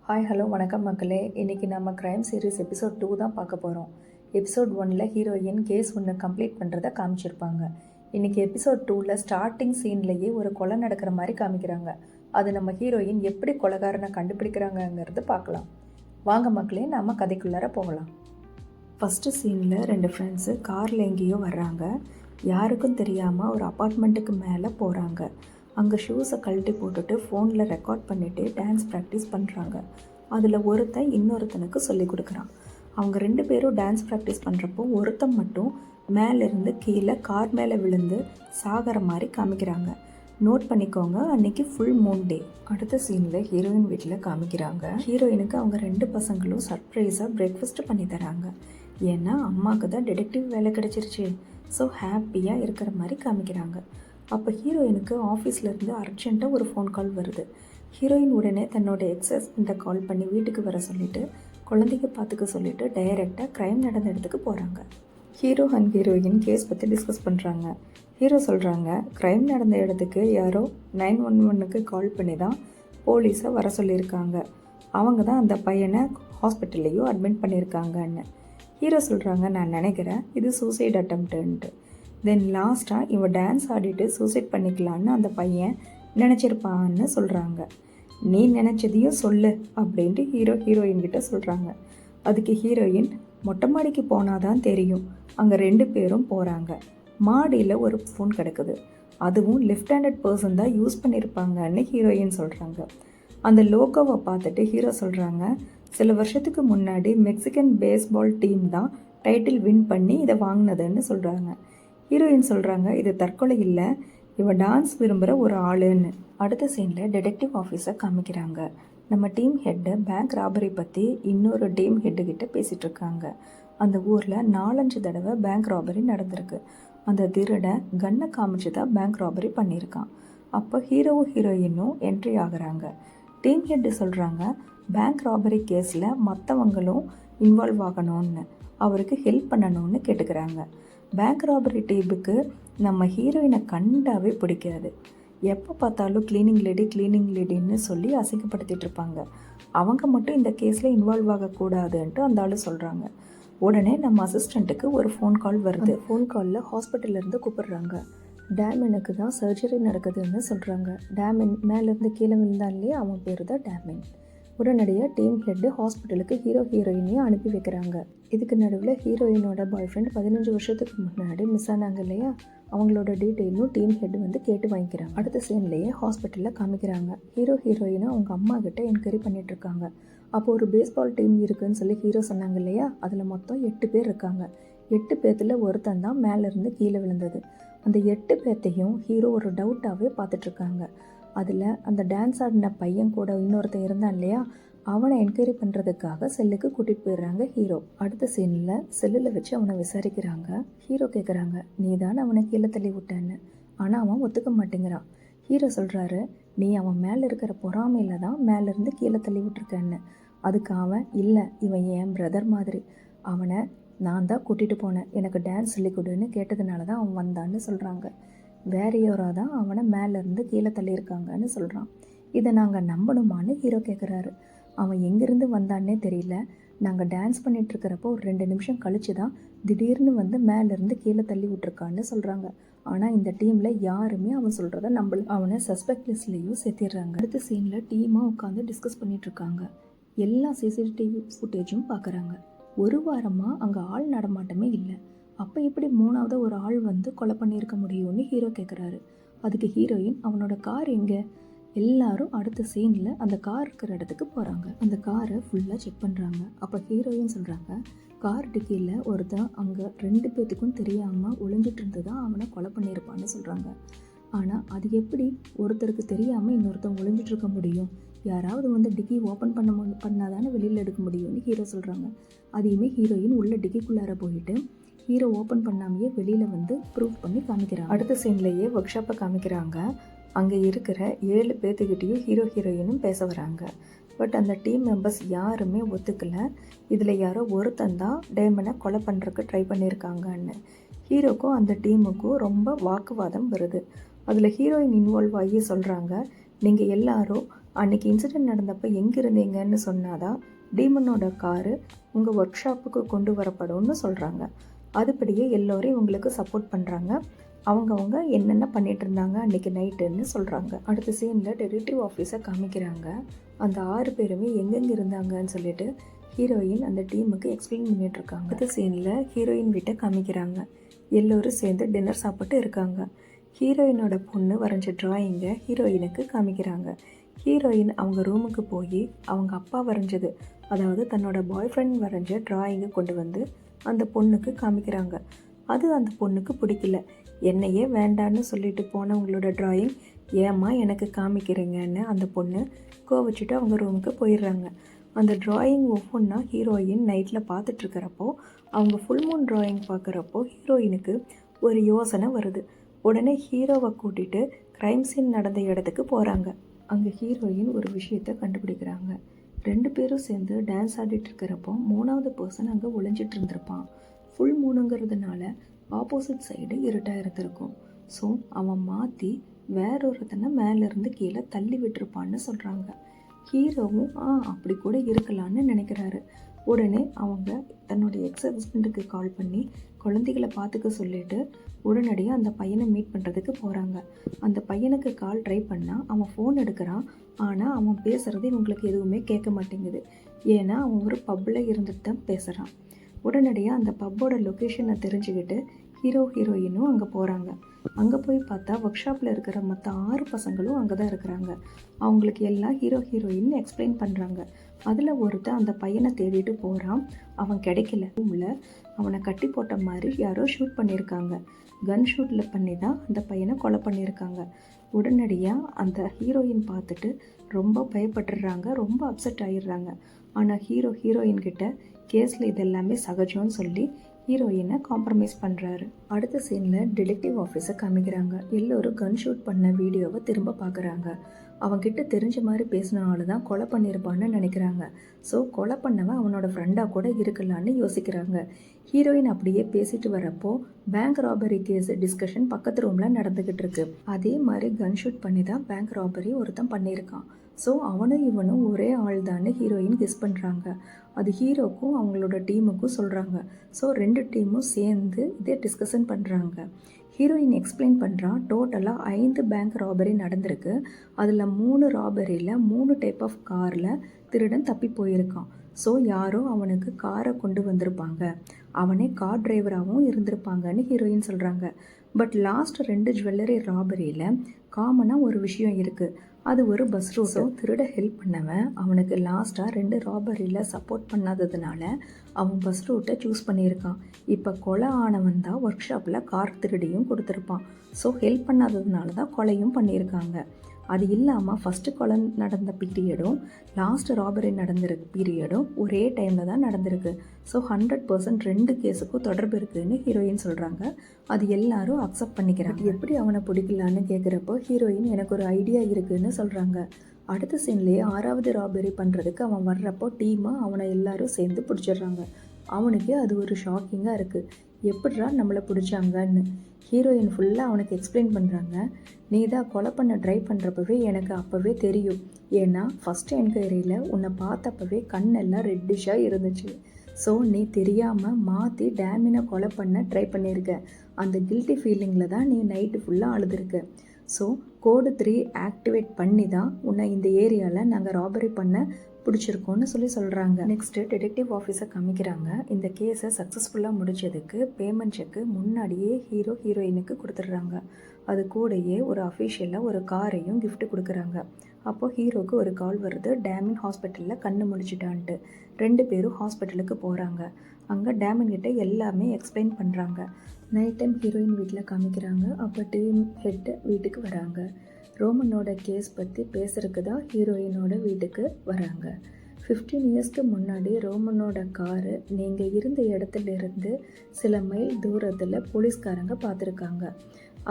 Hi hello வணக்கம் மக்களே. இன்றைக்கி நம்ம க்ரைம் சீரிஸ் எபிசோட் 2 தான் பார்க்க போகிறோம். எபிசோட் 1ல் ஹீரோயின் கேஸ் ஒன்று கம்ப்ளீட் பண்ணுறதை காமிச்சிருப்பாங்க. இன்றைக்கி எபிசோட் 2ல் ஸ்டார்டிங் சீன்லேயே ஒரு கொலை நடக்கிற மாதிரி காமிக்கிறாங்க. அது நம்ம ஹீரோயின் எப்படி கொலைகாரனை கண்டுபிடிக்கிறாங்கங்கிறது பார்க்கலாம். வாங்க மக்களே, நாம் கதைக்குள்ளார போகலாம். ஃபஸ்ட்டு சீனில் 2 ஃப்ரெண்ட்ஸு காரில் எங்கேயோ வர்றாங்க. யாருக்கும் தெரியாமல் ஒரு அப்பார்ட்மெண்ட்டுக்கு மேலே போகிறாங்க. அங்கே ஷூஸை கழட்டி போட்டுட்டு ஃபோனில் ரெக்கார்ட் பண்ணிவிட்டு டான்ஸ் ப்ராக்டிஸ் பண்ணுறாங்க. அதில் ஒருத்தன் இன்னொருத்தனுக்கு சொல்லி கொடுக்குறான். அவங்க 2 பேரும் டான்ஸ் ப்ராக்டிஸ் பண்ணுறப்போ ஒருத்தன் மட்டும் மேலேருந்து கீழே கார் மேலே விழுந்து சாகிற மாதிரி காமிக்கிறாங்க. நோட் பண்ணிக்கோங்க, அன்றைக்கி ஃபுல் மூன் டே. அடுத்த சீனில் ஹீரோயின் வீட்டில் காமிக்கிறாங்க. ஹீரோயினுக்கு அவங்க 2 பசங்களும் சர்ப்ரைஸாக பிரேக்ஃபாஸ்ட்டு பண்ணி தராங்க. ஏன்னா அம்மாவுக்கு தான் டிடெக்டிவ் வேலை கிடச்சிருச்சு. ஸோ ஹாப்பியாக இருக்கிற மாதிரி காமிக்கிறாங்க. அப்போ ஹீரோயினுக்கு ஆஃபீஸ்லேருந்து அர்ஜென்ட்டாக ஒரு ஃபோன் கால் வருது. ஹீரோயின் உடனே தன்னோட எக்ஸஸ்கிட்ட கால் பண்ணி வீட்டுக்கு வர சொல்லிவிட்டு குழந்தைக்கு பார்த்துக்க சொல்லிவிட்டு டைரெக்டாக க்ரைம் நடந்த இடத்துக்கு போகிறாங்க. ஹீரோ அண்ட் ஹீரோயின் கேஸ் பற்றி டிஸ்கஸ் பண்ணுறாங்க. ஹீரோ சொல்கிறாங்க, க்ரைம் நடந்த இடத்துக்கு யாரோ 911க்கு கால் பண்ணி தான் போலீஸை வர சொல்லியிருக்காங்க. அவங்க தான் அந்த பையனை ஹாஸ்பிட்டல்லையும் அட்மிட் பண்ணியிருக்காங்கன்னு. ஹீரோ சொல்கிறாங்க, நான் நினைக்கிறேன் இது சூசைட் அட்டம்ப்ட்டுன்ட்டு. தென் லாஸ்ட்டாக இவன் டான்ஸ் ஆடிட்டு சூசைட் பண்ணிக்கலான்னு அந்த பையன் நினச்சிருப்பான்னு சொல்கிறாங்க. நீ நினச்சதையும் சொல்லு அப்படின்ட்டு ஹீரோயின் கிட்ட சொல்கிறாங்க. அதுக்கு ஹீரோயின், மொட்டை மாடிக்கு போனால் தான் தெரியும். அங்கே 2 பேரும் போகிறாங்க. மாடியில் ஒரு ஃபோன் கிடக்குது. அதுவும் லெஃப்ட் ஹேண்டட் பர்சன் தான் யூஸ் பண்ணியிருப்பாங்கன்னு ஹீரோயின் சொல்கிறாங்க. அந்த லோகோவை பார்த்துட்டு ஹீரோ சொல்கிறாங்க, சில வருஷத்துக்கு முன்னாடி மெக்சிகன் பேஸ்பால் டீம் தான் டைட்டில் வின் பண்ணி இதை வாங்கினதுன்னு சொல்கிறாங்க. ஹீரோயின் சொல்கிறாங்க, இது தற்கொலை இல்லை, இவன் டான்ஸ் விரும்புகிற ஒரு ஆளுன்னு. அடுத்த சீனில் டிடெக்டிவ் ஆஃபீஸை காமிக்கிறாங்க. நம்ம டீம் ஹெட்டு பேங்க் ராபரி பற்றி இன்னொரு டீம் ஹெட்டுக்கிட்ட பேசிகிட்டு இருக்காங்க. அந்த ஊரில் 4-5 தடவை பேங்க் ராபரி நடந்திருக்கு. அந்த திருட கன்னை காமிச்சு தான் பேங்க் ராபரி பண்ணியிருக்கான். அப்போ ஹீரோவும் ஹீரோயினும் என்ட்ரி ஆகுறாங்க. டீம் ஹெட்டு சொல்கிறாங்க, பேங்க் ராபரி கேஸில் மற்றவங்களும் இன்வால்வ் ஆகணும்னு, அவருக்கு ஹெல்ப் பண்ணணும்னு கேட்டுக்கிறாங்க. பேங்க் ராபரி டீமுக்கு நம்ம ஹீரோயினை கண்டாவே பிடிக்காது. எப்போ பார்த்தாலும் கிளீனிங் லேடின்னு சொல்லி அசிங்கப்படுத்திட்டு இருப்பாங்க. அவங்க மட்டும் இந்த கேஸில் இன்வால்வ் ஆகக்கூடாதுன்ட்டு அந்த ஆள் சொல்கிறாங்க. உடனே நம்ம அசிஸ்டண்ட்டுக்கு ஒரு ஃபோன் கால் வருது. ஃபோன் காலில் ஹாஸ்பிட்டல்லேருந்து கூப்பிடுறாங்க. டேமினுக்கு தான் சர்ஜரி நடக்குதுன்னு சொல்கிறாங்க. டேமின் மேலேருந்து கீழே விழுந்தான் இல்லையா, அவன் பேர் தான் டேமின். உடனடியாக டீம் ஹெட்டு ஹாஸ்பிட்டலுக்கு ஹீரோயினையும் அனுப்பி வைக்கிறாங்க. இதுக்கு நடுவில் ஹீரோயினோட பாய் ஃப்ரெண்ட் 15 வருஷத்துக்கு முன்னாடி மிஸ் ஆனாங்க இல்லையா, அவங்களோட டீட்டெயிலும் டீம் ஹெட் வந்து கேட்டு வாங்கிக்கிறாங்க. அடுத்த சீன்லேயே ஹாஸ்பிட்டலில் காமிக்கிறாங்க. ஹீரோயினை அவங்க அம்மா கிட்ட என்கொயரி பண்ணிகிட்ருக்காங்க. அப்போது ஒரு பேஸ்பால் டீம் இருக்குதுன்னு சொல்லி ஹீரோ சொன்னாங்க இல்லையா, அதில் மொத்தம் 8 பேர் இருக்காங்க. 8 பேர்த்தில் ஒருத்தன் தான் மேலேருந்து கீழே விழுந்தது. அந்த 8 பேர்த்தையும் ஹீரோ ஒரு டவுட்டாகவே பார்த்துட்ருக்காங்க. அதில் அந்த டான்ஸ் ஆடின பையன் கூட இன்னொருத்தன் இருந்தான் இல்லையா, அவனை என்கொயரி பண்ணுறதுக்காக செல்லுக்கு கூட்டிகிட்டு போயிடுறாங்க ஹீரோ. அடுத்த சீனில் செல்லில் வச்சு அவனை விசாரிக்கிறாங்க. ஹீரோ கேட்குறாங்க, நீ தானே அவனை கீழே தள்ளி விட்டேன்னு. ஆனால் அவன் ஒத்துக்க மாட்டேங்கிறான். ஹீரோ சொல்கிறாரு, நீ அவன் மேலே இருக்கிற பொறாமையில் தான் மேலேருந்து கீழே தள்ளி விட்டுருக்கேன்னு. அதுக்கு அவன், இல்லை, இவன் என் பிரதர் மாதிரி, அவனை நான் தான் கூட்டிகிட்டு போனேன், எனக்கு டான்ஸ் சொல்லி கொடுன்னு கேட்டதுனால தான் அவன் வந்தான்னு சொல்கிறாங்க. வேற யாராக தான் அவனை மேலேருந்து கீழே தள்ளியிருக்காங்கன்னு சொல்கிறான். இதை நாங்கள் நம்பணுமான்னு ஹீரோ கேட்குறாரு. அவன் எங்கேருந்து வந்தான்னே தெரியல. நாங்கள் டான்ஸ் பண்ணிகிட்ருக்கிறப்போ ஒரு 2 நிமிஷம் கழிச்சு தான் திடீர்னு வந்து மேலேருந்து கீழே தள்ளி விட்டுருக்கான்னு சொல்கிறாங்க. ஆனால் இந்த டீமில் யாருமே அவன் சொல்கிறத நம்பல. அவனை சஸ்பெக்ட் லிஸ்ட்லேயும் சேர்த்திடுறாங்க. அடுத்த சீனில் டீமாக உட்காந்து டிஸ்கஸ் பண்ணிகிட்ருக்காங்க. எல்லா சிசிடிவி ஃபுட்டேஜும் பார்க்குறாங்க. ஒரு வாரமாக அங்கே ஆள் நடமாட்டமே இல்லை. அப்போ எப்படி 3வது ஒரு ஆள் வந்து கொலை பண்ணியிருக்க முடியும்னு ஹீரோ கேட்குறாரு. அதுக்கு ஹீரோயின், அவனோட கார் எங்கே? எல்லாரும் அடுத்த சீனில் அந்த கார் இருக்கிற இடத்துக்கு போகிறாங்க. அந்த காரை ஃபுல்லாக செக் பண்ணுறாங்க. அப்போ ஹீரோயின் சொல்கிறாங்க, கார் டிக்கியில் ஒருத்தன் அங்கே 2 பேர்த்துக்கும் தெரியாமல் ஒளிஞ்சிட்டு இருந்து தான் அவனை கொலை பண்ணியிருப்பான்னு சொல்கிறாங்க. ஆனால் அது எப்படி ஒருத்தருக்கு தெரியாமல் இன்னொருத்தன் ஒளிஞ்சிட்ருக்க முடியும்? யாராவது வந்து டிக்கி ஓப்பன் பண்ணாதானே வெளியில் எடுக்க முடியும்னு ஹீரோ சொல்கிறாங்க. அதையுமே ஹீரோயின் உள்ள டிக்கிக்குள்ளார போயிட்டு ஹீரோ ஓப்பன் பண்ணாமையே வெளியில் வந்து ப்ரூவ் பண்ணி காமிக்கிறாங்க. அடுத்த சீன்லேயே ஒர்க் ஷாப்பை காமிக்கிறாங்க. அங்கே இருக்கிற 7 பேர்த்துக்கிட்டையும் ஹீரோயினும் பேச வராங்க. பட் அந்த டீம் மெம்பர்ஸ் யாருமே ஒத்துக்கலை. இதில் யாரோ ஒருத்தன் தான் டேமனை கொலை பண்ணுறதுக்கு ட்ரை பண்ணியிருக்காங்கன்னு. ஹீரோக்கும் அந்த டீமுக்கும் ரொம்ப வாக்குவாதம் வருது. அதில் ஹீரோயின் இன்வால்வ் ஆகி சொல்கிறாங்க, நீங்கள் எல்லாரும் அன்னைக்கு இன்சிடெண்ட் நடந்தப்போ எங்கே இருந்தீங்கன்னு சொன்னாதான் டீமனோட காரு உங்கள் ஒர்க் ஷாப்புக்கு கொண்டு வரப்படும்னு சொல்கிறாங்க. அதுபடியே எல்லோரும் இவங்களுக்கு சப்போர்ட் பண்ணுறாங்க. அவங்கவுங்க என்னென்ன பண்ணிட்டு இருந்தாங்க அன்றைக்கி நைட்டுன்னு சொல்கிறாங்க. அடுத்த சீனில் டெரிட்டிவ் ஆஃபீஸை காமிக்கிறாங்க. அந்த 6 பேருமே எங்கெங்கே இருந்தாங்கன்னு சொல்லிட்டு ஹீரோயின் அந்த டீமுக்கு எக்ஸ்பிளைன் பண்ணிகிட்ருக்காங்க. அடுத்த சீனில் ஹீரோயின் வீட்டை காமிக்கிறாங்க. எல்லோரும் சேர்ந்து டின்னர் சாப்பிட்டு இருக்காங்க. ஹீரோயினோட பொண்ணு வரைஞ்ச ட்ராயிங்கை ஹீரோயினுக்கு காமிக்கிறாங்க. ஹீரோயின் அவங்க ரூமுக்கு போய் அவங்க அப்பா வரைஞ்சது, அதாவது தன்னோட பாய் ஃப்ரெண்ட் வரைஞ்ச ட்ராயிங்கை கொண்டு வந்து அந்த பொண்ணுக்கு காமிக்கிறாங்க. அது அந்த பொண்ணுக்கு பிடிக்கல. என்னையே வேண்டான்னு சொல்லிட்டு போனவங்களோட ட்ராயிங் ஏம்மா எனக்கு காமிக்கிறீங்கன்னு அந்த பொண்ணு கோவச்சிட்டு அவங்க ரூமுக்கு போயிடுறாங்க. அந்த ட்ராயிங் ஒவ்வொன்றா ஹீரோயின் நைட்டில் பார்த்துட்ருக்கிறப்போ அவங்க ஃபுல் மூன் ட்ராயிங் பார்க்குறப்போ ஹீரோயினுக்கு ஒரு யோசனை வருது. உடனே ஹீரோவை கூட்டிகிட்டு க்ரைம் சீன் நடந்த இடத்துக்கு போகிறாங்க. அங்கே ஹீரோயின் ஒரு விஷயத்தை கண்டுபிடிக்கிறாங்க. 2 பேரும் சேர்ந்து டான்ஸ் ஆடிட்டு இருக்கிறப்போ 3வது பர்சன் அங்கே ஒளிஞ்சிட்டு இருந்திருப்பான். ஃபுல் மூணுங்கிறதுனால ஆப்போசிட் சைடு இருட்டாக இருந்திருக்கும். ஸோ அவன் மாற்றி வேறொருத்தனை மேலேருந்து கீழே தள்ளி விட்டுருப்பான்னு சொல்கிறாங்க. ஹீரோவும் அப்படி கூட இருக்கலான்னு நினைக்கிறாரு. உடனே அவங்க தன்னுடைய எக்ஸ் ஹஸ்பண்டுக்கு கால் பண்ணி குழந்தைகளை பார்த்துக்க சொல்லிட்டு உடனடியாக அந்த பையனை மீட் பண்ணுறதுக்கு போகிறாங்க. அந்த பையனுக்கு கால் ட்ரை பண்ணால் அவன் ஃபோன் எடுக்கிறான். ஆனால் அவன் பேசுகிறது இவங்களுக்கு எதுவுமே கேட்க மாட்டேங்குது. ஏன்னா அவன் ஒரு பப்பில் இருந்துட்டு தான் பேசுகிறான். உடனடியாக அந்த பப்போட லொக்கேஷனை தெரிஞ்சுக்கிட்டு ஹீரோயினும் அங்கே போகிறாங்க. அங்கே போய் பார்த்தா ஒர்க் ஷாப்பில் இருக்கிற மற்ற 6 பசங்களும் அங்கே தான் இருக்கிறாங்க. அவங்களுக்கு எல்லாம் ஹீரோயின் எக்ஸ்பிளைன் பண்ணுறாங்க. அதில் ஒருத்தன் அந்த பையனை தேடிட்டு போகிறான். அவன் கிடைக்கல. ரூமில் அவனை கட்டி போட்ட மாதிரி யாரோ ஷூட் பண்ணியிருக்காங்க. கன் ஷூட்டில் பண்ணி தான் அந்த பையனை கொலை பண்ணியிருக்காங்க. உடனடியாக அந்த ஹீரோயின் பார்த்துட்டு ரொம்ப பயப்பட்டுடுறாங்க, ரொம்ப அப்செட் ஆகிடுறாங்க. ஆனால் ஹீரோயின் கிட்ட கேஸில் இதெல்லாமே சகஜம்னு சொல்லி ஹீரோயினை காம்ப்ரமைஸ் பண்ணுறாரு. அடுத்த சீனில் டிடெக்டிவ் ஆஃபீஸை காமிக்கிறாங்க. எல்லோரும் கன் ஷூட் பண்ண வீடியோவை திரும்ப பார்க்குறாங்க. அவன்கிட்ட தெரிஞ்ச மாதிரி பேசினால தான் கொலை பண்ணியிருப்பான்னு நினைக்கிறாங்க. ஸோ கொலை பண்ணவன் அவனோட ஃப்ரெண்டாக கூட இருக்கலான்னு யோசிக்கிறாங்க. ஹீரோயின் அப்படியே பேசிட்டு வரப்போ பேங்க் ராபரி கேஸ் டிஸ்கஷன் பக்கத்து ரூமில் நடந்துக்கிட்டு இருக்கு. அதே மாதிரி கன் ஷூட் பண்ணி தான் பேங்க் ராபரி ஒருத்தன் பண்ணியிருக்கான். ஸோ அவனும் இவனும் ஒரே ஆள் தான்னு ஹீரோயின் கெஸ் பண்ணுறாங்க. அது ஹீரோக்கும் அவங்களோட டீமுக்கும் சொல்கிறாங்க. ஸோ 2 டீமும் சேர்ந்து இதே டிஸ்கஷன் பண்ணுறாங்க. ஹீரோயின் எக்ஸ்பிளைன் பண்ணுறான். டோட்டலாக 5 பேங்க் ராபரி நடந்திருக்கு. அதில் 3 ராபரியில் 3 டைப் ஆஃப் காரில் திருடன் தப்பி போயிருக்கான். ஸோ யாரோ அவனுக்கு காரை கொண்டு வந்திருப்பாங்க, அவனே கார் டிரைவராகவும் இருந்திருப்பாங்கன்னு ஹீரோயின் சொல்கிறாங்க. பட் லாஸ்ட் 2 ஜுவல்லரி ராபரியில் காமனாக ஒரு விஷயம் இருக்குது. அது ஒரு பஸ் ரூட்டோ திருட ஹெல்ப் பண்ணவன் அவனுக்கு லாஸ்ட்டாக 2 ராபரியில் சப்போர்ட் பண்ணாததுனால அவன் பஸ் ரூட்டை சூஸ் பண்ணியிருக்கான். இப்போ கொலை ஆனவன் தான் ஒர்க் ஷாப்பில் கார் திருடியும் கொடுத்துருப்பான். ஸோ ஹெல்ப் பண்ணாததுனால தான் கொலையும் பண்ணியிருக்காங்க. அது இல்லாமல் ஃபஸ்ட்டு கொலை நடந்த பீரியடும் லாஸ்ட் ராபரி நடந்திருக்கு பீரியடும் ஒரே டைமில் தான் நடந்திருக்கு. ஸோ 100% 2 கேஸுக்கும் தொடர்பு இருக்குதுன்னு ஹீரோயின் சொல்கிறாங்க. அது எல்லாரும் அக்செப்ட் பண்ணிக்கிறாங்க. எப்படி அவனை பிடிக்கலான்னு கேட்குறப்போ ஹீரோயின் எனக்கு ஒரு ஐடியா இருக்குதுன்னு சொல்கிறாங்க. அடுத்த சீன்லேயே 6வது ராபரி பண்ணுறதுக்கு அவன் வர்றப்போ டீமாக அவனை எல்லாரும் சேர்ந்து பிடிச்சிடுறாங்க. அவனுக்கு அது ஒரு ஷாக்கிங்காக இருக்குது. எப்படிரா நம்மளை பிடிச்சாங்கன்னு ஹீரோயின் ஃபுல்லாக அவனுக்கு எக்ஸ்பிளைன் பண்ணுறாங்க. நீ தான் கொலை பண்ண ட்ரை பண்ணுறப்பவே எனக்கு அப்போவே தெரியும். ஏன்னா ஃபஸ்ட்டு என்கொயரியில் உன்னை பார்த்தப்பவே கண்ணெல்லாம் ரெட்டிஷாக இருந்துச்சு. ஸோ நீ தெரியாமல் மாற்றி டேமினை கொலை பண்ண ட்ரை பண்ணியிருக்க. அந்த கில்ட்டி ஃபீலிங்கில் தான் நீ நைட்டு ஃபுல்லாக அழுதுருக்க. ஸோ கோடு 3 ஆக்டிவேட் பண்ணி தான் உன்னை இந்த ஏரியாவில் நாங்கள் ராபரி பண்ண பிடிச்சிருக்கோன்னு சொல்கிறாங்க. நெக்ஸ்ட்டு டிடெக்டிவ் ஆஃபீஸை காமிக்கிறாங்க. இந்த கேஸை சக்ஸஸ்ஃபுல்லாக முடித்ததுக்கு பேமெண்ட் செக்கு முன்னாடியே ஹீரோயினுக்கு கொடுத்துட்றாங்க. அது கூடயே ஒரு அஃபிஷியலாக ஒரு காரையும் கிஃப்ட் கொடுக்குறாங்க. அப்போது ஹீரோக்கு ஒரு கால் வருது, டேமின் ஹாஸ்பிட்டலில் கண்ணு முடிச்சிட்டான்ட்டு. 2 பேரும் ஹாஸ்பிட்டலுக்கு போகிறாங்க. அங்கே டேமின் கிட்ட எல்லாமே எக்ஸ்பிளைன் பண்ணுறாங்க. நைட் டைம் ஹீரோயின் வீட்டில் காமிக்கிறாங்க. அப்போ டீம் ஹெட் வீட்டுக்கு வராங்க. ரோமனோட கேஸ் பற்றி பேசுறதுக்கு தான் ஹீரோயினோட வீட்டுக்கு வராங்க. 15 இயர்ஸ்க்கு முன்னாடி ரோமனோட காரு நீங்கள் இருந்த இடத்துலேருந்து சில மைல் தூரத்தில் போலீஸ்காரங்க பார்த்துருக்காங்க.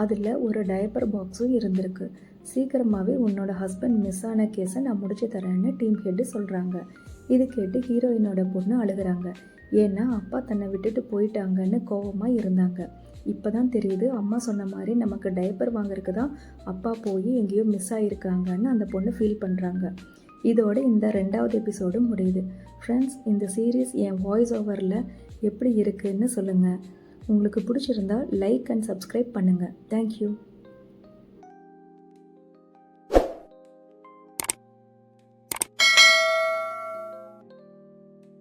அதில் ஒரு டயப்பர் பாக்ஸும் இருந்திருக்கு. சீக்கிரமாகவே உன்னோட ஹஸ்பண்ட் மிஸ் ஆன கேஸை நான் முடிச்சு தரேன்னு டீம் ஹெட்டு சொல்கிறாங்க. இது கேட்டு ஹீரோயினோட பொண்ணு அழுகிறாங்க. ஏன்னா அப்பா தன்னை விட்டுட்டு போயிட்டாங்கன்னு கோபமாக இருந்தாங்க. இப்போ தான் தெரியுது அம்மா சொன்ன மாதிரி நமக்கு டைப்பர் வாங்குறதுக்கு தான் அப்பா போய் எங்கேயோ மிஸ் ஆகியிருக்காங்கன்னு அந்த பொண்ணு ஃபீல் பண்ணுறாங்க. இதோட இந்த 2வது எபிசோடு முடியுது. ஃப்ரெண்ட்ஸ், இந்த சீரீஸ் என் வாய்ஸ் ஓவரில் எப்படி இருக்குன்னு சொல்லுங்கள். உங்களுக்கு பிடிச்சிருந்தா லைக் அண்ட் சப்ஸ்கிரைப் பண்ணுங்கள். தேங்க்யூ.